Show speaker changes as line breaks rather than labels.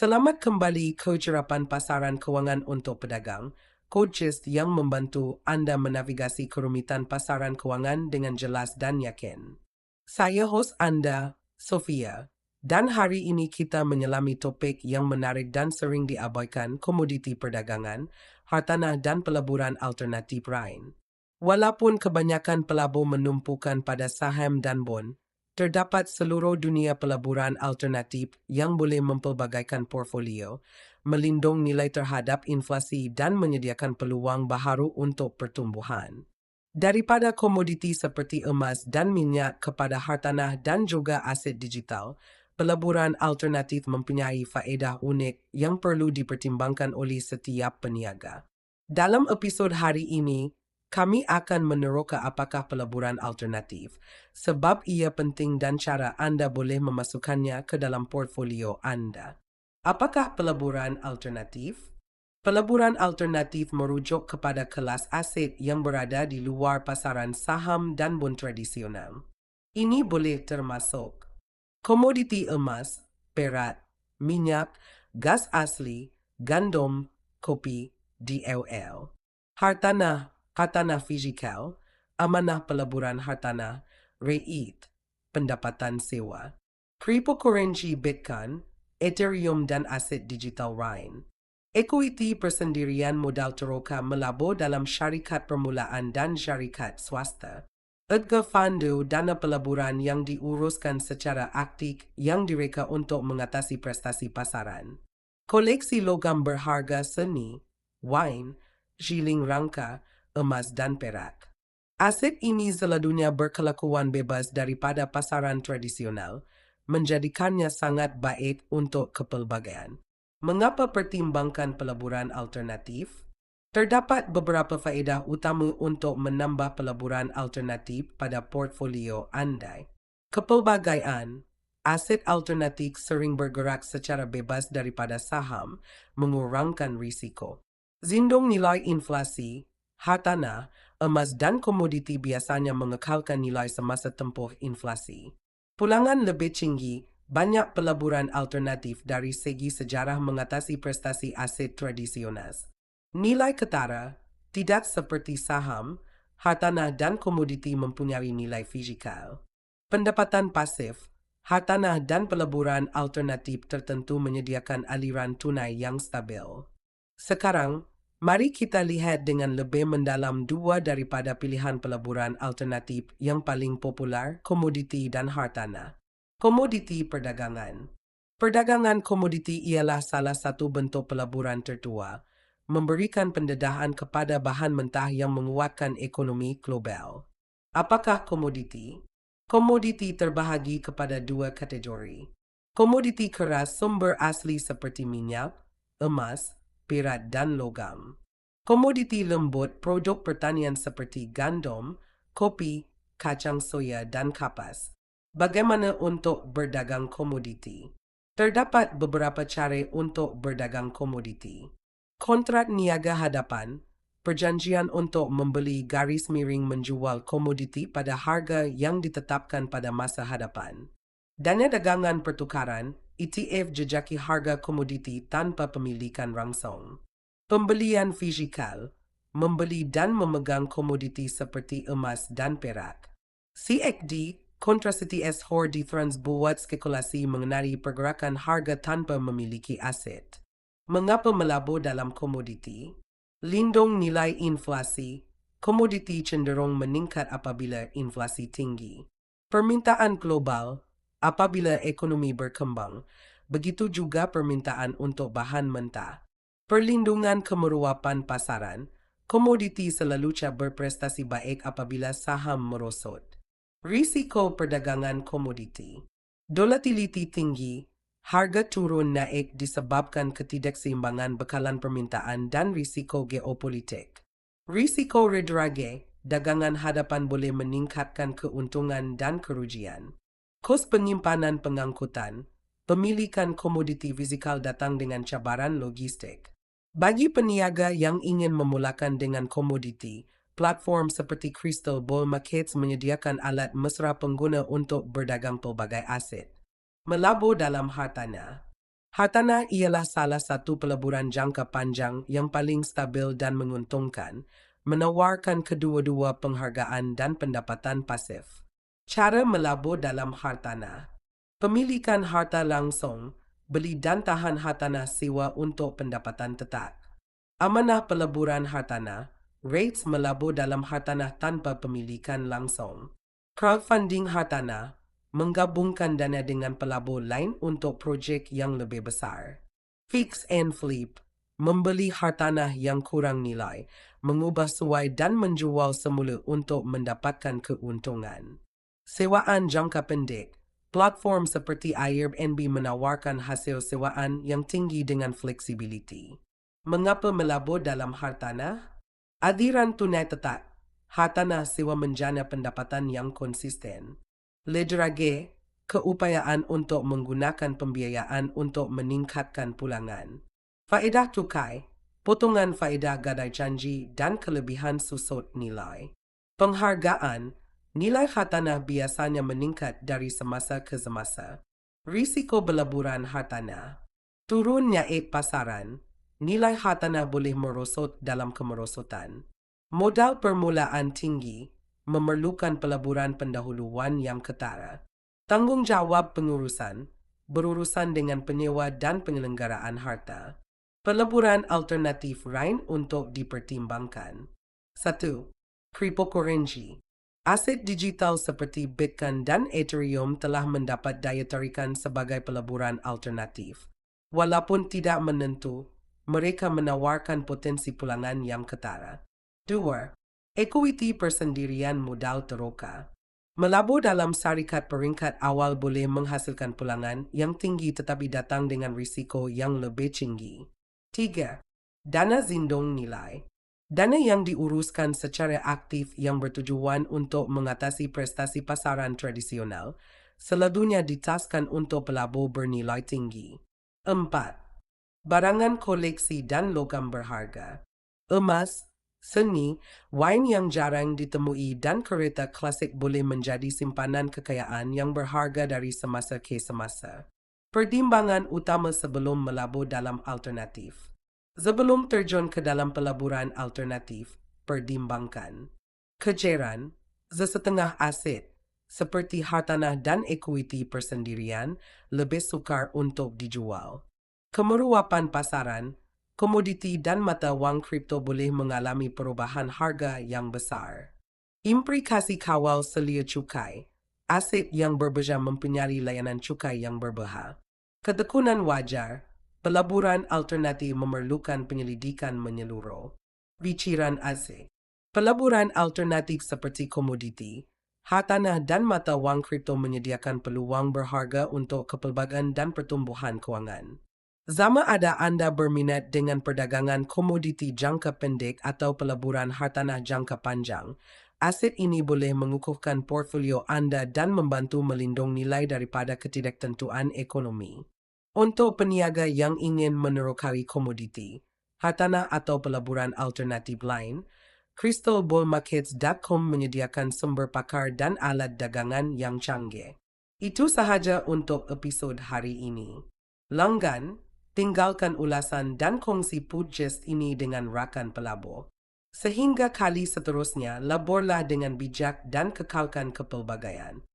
Selamat kembali ke Ucapan Pasaran Keuangan untuk Pedagang, coaches yang membantu Anda menavigasi kerumitan pasaran keuangan dengan jelas dan yakin. Saya host Anda, Sofia, dan hari ini kita menyelami topik yang menarik dan sering diabaikan, komoditi perdagangan, hartanah dan peleburan alternatif lain. Walaupun kebanyakan pelabur menumpukan pada saham dan bond, terdapat seluruh dunia peleburan alternatif yang boleh mempelbagaikan portfolio, melindung nilai terhadap inflasi dan menyediakan peluang baharu untuk pertumbuhan. Daripada komoditi seperti emas dan minyak kepada hartanah dan juga aset digital, peleburan alternatif mempunyai faedah unik yang perlu dipertimbangkan oleh setiap peniaga. Dalam episod hari ini, kami akan meneroka apakah peleburan alternatif, sebab ia penting dan cara Anda boleh memasukkannya ke dalam portfolio Anda. Apakah peleburan alternatif? Peleburan alternatif merujuk kepada kelas aset yang berada di luar pasaran saham dan bond tradisional. Ini boleh termasuk komoditi emas, perak, minyak, gas asli, gandum, kopi, DLL. Hartanah fizikal, amanah peleburan hartanah, REIT, pendapatan sewa, cryptocurrency Bitcoin, Ethereum dan aset digital lain. Equity persendirian modal teroka melabur dalam syarikat permulaan dan syarikat swasta. Edgar Fandu dana peleburan yang diuruskan secara aktif yang direka untuk mengatasi prestasi pasaran. Koleksi logam berharga seni, wine, shilling rangka, emas dan perak. Aset ini selalunya berkelakuan bebas daripada pasaran tradisional, menjadikannya sangat baik untuk kepelbagaian. Mengapa pertimbangkan peleburan alternatif? Terdapat beberapa faedah utama untuk menambah peleburan alternatif pada portfolio Anda. Kepelbagaian, aset alternatif sering bergerak secara bebas daripada saham, mengurangkan risiko. Zindong nilai inflasi, hartanah, emas dan komoditi biasanya mengekalkan nilai semasa tempoh inflasi. Pulangan lebih tinggi, banyak peleburan alternatif dari segi sejarah mengatasi prestasi aset tradisional. Nilai ketara, tidak seperti saham, hartanah dan komoditi mempunyai nilai fizikal. Pendapatan pasif, hartanah dan peleburan alternatif tertentu menyediakan aliran tunai yang stabil. Sekarang, mari kita lihat dengan lebih mendalam dua daripada pilihan peleburan alternatif yang paling popular, komoditi dan hartanah. Komoditi perdagangan. Perdagangan komoditi ialah salah satu bentuk peleburan tertua, memberikan pendedahan kepada bahan mentah yang menguatkan ekonomi global. Apakah komoditi? Komoditi terbahagi kepada dua kategori. Komoditi keras sumber asli seperti minyak, emas, perak dan logam. Komoditi lembut produk pertanian seperti gandum, kopi, kacang soya dan kapas. Bagaimana untuk berdagang komoditi? Terdapat beberapa cara untuk berdagang komoditi. Kontrak niaga hadapan, perjanjian untuk membeli garis miring menjual komoditi pada harga yang ditetapkan pada masa hadapan. Dana dagangan pertukaran, ETF jejaki harga komoditi tanpa pemilikan langsung. Pembelian fizikal, membeli dan memegang komoditi seperti emas dan perak. CXD, Contracity Hor Difference buat spekulasi mengenai pergerakan harga tanpa memiliki aset. Mengapa melabur dalam komoditi? Lindung nilai inflasi, komoditi cenderung meningkat apabila inflasi tinggi. Permintaan global, apabila ekonomi berkembang, begitu juga permintaan untuk bahan mentah. Perlindungan kemerowapan pasaran, komoditi selalunya berprestasi baik apabila saham merosot. Risiko perdagangan komoditi. Volatility tinggi, harga turun naik disebabkan ketidakseimbangan bekalan permintaan dan risiko geopolitik. Risiko redrage, dagangan hadapan boleh meningkatkan keuntungan dan kerugian. Kos penyimpanan pengangkutan, pemilikan komoditi fizikal datang dengan cabaran logistik. Bagi peniaga yang ingin memulakan dengan komoditi, platform seperti Crystal Bull Markets menyediakan alat mesra pengguna untuk berdagang pelbagai aset. Melabur dalam hartanah. Hartanah ialah salah satu peleburan jangka panjang yang paling stabil dan menguntungkan, menawarkan kedua-dua penghargaan dan pendapatan pasif. Cara melabur dalam hartanah. Pemilikan harta langsung, beli dan tahan hartanah sewa untuk pendapatan tetap. Amanah peleburan hartanah, rates melabur dalam hartanah tanpa pemilikan langsung. Crowdfunding hartanah, menggabungkan dana dengan pelabur lain untuk projek yang lebih besar. Fix and flip, membeli hartanah yang kurang nilai, mengubah suai dan menjual semula untuk mendapatkan keuntungan. Sewaan jangka pendek, platform seperti Airbnb menawarkan hasil sewaan yang tinggi dengan fleksibiliti. Mengapa melabur dalam hartanah? Adiran tunai tetap, hartanah sewa menjana pendapatan yang konsisten. Lederage, keupayaan untuk menggunakan pembiayaan untuk meningkatkan pulangan. Faedah tukai, potongan faedah gadai janji dan kelebihan susut nilai. Penghargaan, nilai hartanah biasanya meningkat dari semasa ke semasa. Risiko beleburan hartanah. Turunnya pasaran, nilai hartanah boleh merosot dalam kemerosotan. Modal permulaan tinggi, memerlukan peleburan pendahuluan yang ketara. Tanggungjawab pengurusan, berurusan dengan penyewa dan penyelenggaraan harta. Peleburan alternatif lain untuk dipertimbangkan. 1. Cryptocurrency. Aset digital seperti Bitcoin dan Ethereum telah mendapat daya tarikan sebagai peleburan alternatif. Walaupun tidak menentu, mereka menawarkan potensi pulangan yang ketara. 2. Equity persendirian modal teroka. Melabur dalam syarikat peringkat awal boleh menghasilkan pulangan yang tinggi tetapi datang dengan risiko yang lebih tinggi. 3. Dana zindong nilai. Dana yang diuruskan secara aktif yang bertujuan untuk mengatasi prestasi pasaran tradisional, selalunya ditaskan untuk pelabur bernilai tinggi. 4. Barangan koleksi dan logam berharga. Emas, seni, wine yang jarang ditemui dan kereta klasik boleh menjadi simpanan kekayaan yang berharga dari semasa ke semasa. Pertimbangan utama sebelum melabur dalam alternatif. Sebelum terjun ke dalam pelaburan alternatif, pertimbangkan. Kejaran, sesetengah aset, seperti hartanah dan equity persendirian, lebih sukar untuk dijual. Kemeruapan pasaran, komoditi dan mata wang kripto boleh mengalami perubahan harga yang besar. Implikasi kawal selia cukai, aset yang berbeza mempunyai layanan cukai yang berbeza. Ketekunan wajar, pelaburan alternatif memerlukan penyelidikan menyeluruh. Binciran aset. Pelaburan alternatif seperti komoditi, hartanah dan mata wang kripto menyediakan peluang berharga untuk kepelbagan dan pertumbuhan kewangan. Sama ada Anda berminat dengan perdagangan komoditi jangka pendek atau peleburan hartanah jangka panjang, aset ini boleh mengukuhkan portfolio Anda dan membantu melindungi nilai daripada ketidaktentuan ekonomi. Untuk peniaga yang ingin menerokai komoditi, hartanah atau peleburan alternatif lain, crystalballmarkets.com menyediakan sumber pakar dan alat dagangan yang canggih. Itu sahaja untuk episod hari ini. Langgan, tinggalkan ulasan dan kongsi podcast ini dengan rakan pelabur. Sehingga kali seterusnya, laborlah dengan bijak dan kekalkan kepelbagaian.